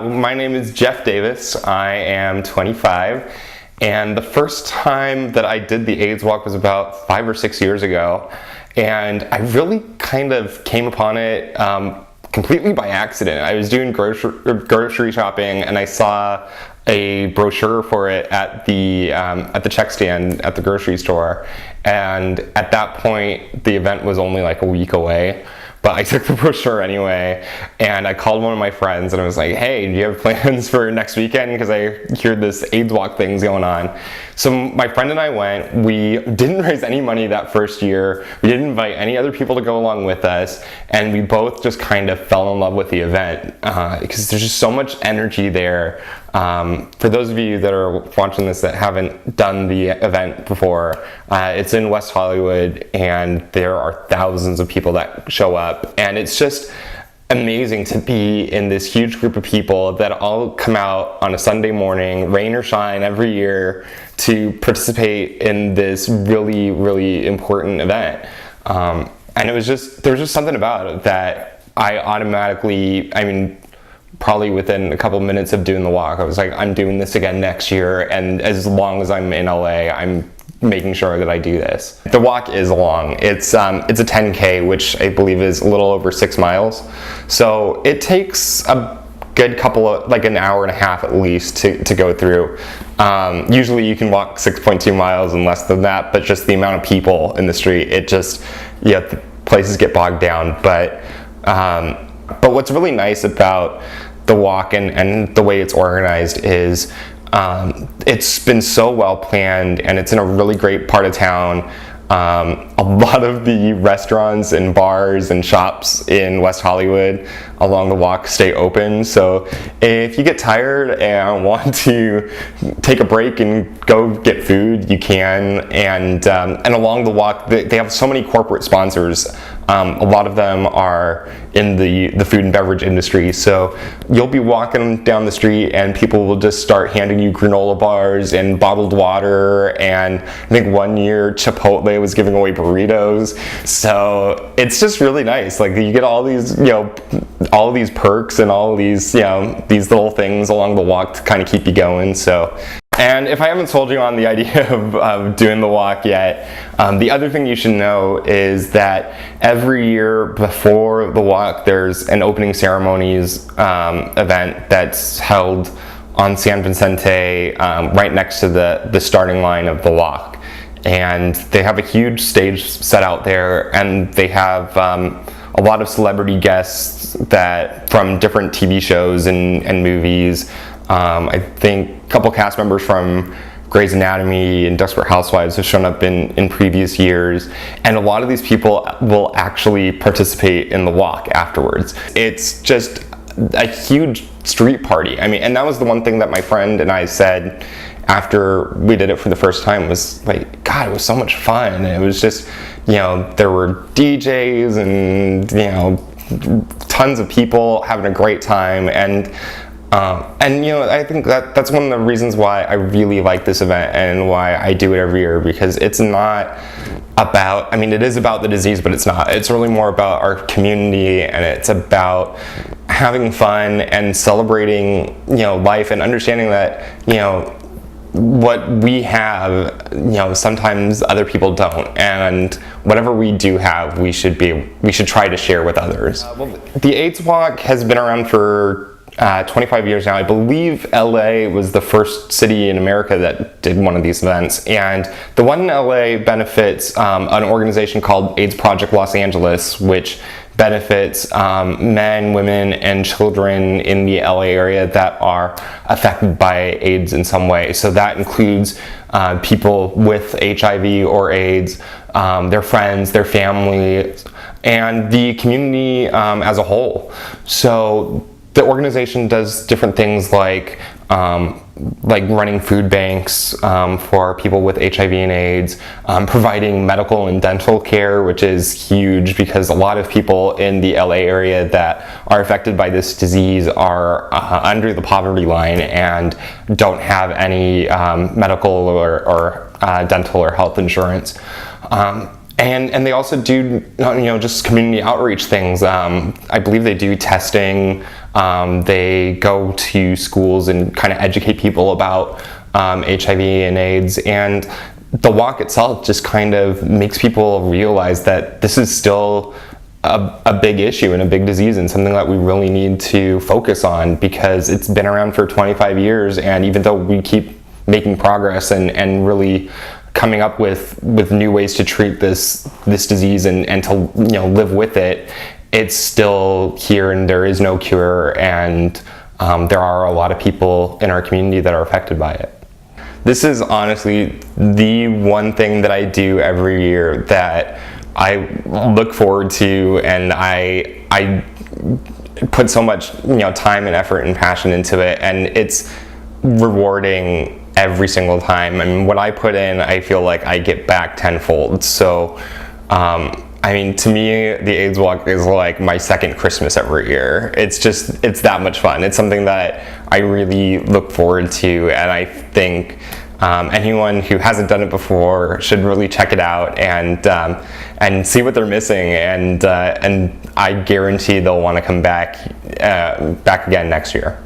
My name is Jeff Davis. I am 25, and the first time that I did the AIDS walk was about 5 or 6 years ago, and I really kind of came upon it completely by accident. I was doing grocery shopping, and I saw a brochure for it at the check stand at the grocery store, and at that point the event was only like a week away. But I took the brochure anyway, and I called one of my friends and I was like, hey, do you have plans for next weekend? Because I hear this AIDS walk thing's going on. So my friend and I went. We didn't raise any money that first year. We didn't invite any other people to go along with us, and we both just kind of fell in love with the event because there's just so much energy there. For those of you that are watching this that haven't done the event before, it's in West Hollywood, and there are thousands of people that show up, and it's just amazing to be in this huge group of people that all come out on a Sunday morning, rain or shine, every year to participate in this really, really important event. And there was just something about it that I automatically, probably within a couple minutes of doing the walk, I was like, I'm doing this again next year, and as long as I'm in LA, I'm making sure that I do this. The walk is long. It's a 10K, which I believe is a little over 6 miles. So it takes a good couple of, like an hour and a half at least to go through. Usually you can walk 6.2 miles in less than that, but just the amount of people in the street, the places get bogged down. But what's really nice about the walk and the way it's organized is it's been so well planned, and it's in a really great part of town. A lot of the restaurants and bars and shops in West Hollywood along the walk stay open, so if you get tired and want to take a break and go get food, you can. And along the walk, they have so many corporate sponsors. A lot of them are in the food and beverage industry, so you'll be walking down the street and people will just start handing you granola bars and bottled water, and I think one year Chipotle was giving away burritos. So it's just really nice. Like, you get all these, all these perks and all these, these little things along the walk to kind of keep you going. So. And if I haven't sold you on the idea of doing the walk yet, the other thing you should know is that every year before the walk, there's an opening ceremonies event that's held on San Vicente, right next to the starting line of the walk. And they have a huge stage set out there, and they have a lot of celebrity guests that from different TV shows and movies. I think a couple cast members from Grey's Anatomy and Desperate Housewives have shown up in previous years, and a lot of these people will actually participate in the walk afterwards. It's just a huge street party. And that was the one thing that my friend and I said after we did it for the first time, was like, God, it was so much fun. And it was just, there were DJs and, tons of people having a great time. And I think that's one of the reasons why I really like this event and why I do it every year, because it's not about, it is about the disease, but it's not. It's really more about our community, and it's about having fun and celebrating, life, and understanding that, what we have, sometimes other people don't, and whatever we do have, we should try to share with others. The AIDS Walk has been around for 25 years now. I believe LA was the first city in America that did one of these events, and the one in LA benefits an organization called AIDS Project Los Angeles, which benefits men, women, and children in the LA area that are affected by AIDS in some way. So that includes people with HIV or AIDS, their friends, their family, and the community as a whole. So the organization does different things like running food banks for people with HIV and AIDS, providing medical and dental care, which is huge because a lot of people in the LA area that are affected by this disease are under the poverty line and don't have any medical or dental or health insurance. And they also do, just community outreach things. I believe they do testing. They go to schools and kind of educate people about HIV and AIDS. And the walk itself just kind of makes people realize that this is still a big issue and a big disease, and something that we really need to focus on, because it's been around for 25 years. And even though we keep making progress and really coming up with new ways to treat this disease and to live with it, it's still here and there is no cure, and there are a lot of people in our community that are affected by it. This is honestly the one thing that I do every year that I look forward to, and I put so much time and effort and passion into it, and it's rewarding every single time. I mean, what I put in, I feel like I get back tenfold. So, to me, the AIDS Walk is like my second Christmas every year. It's that much fun. It's something that I really look forward to, and I think anyone who hasn't done it before should really check it out and see what they're missing, and I guarantee they'll want to come back again next year.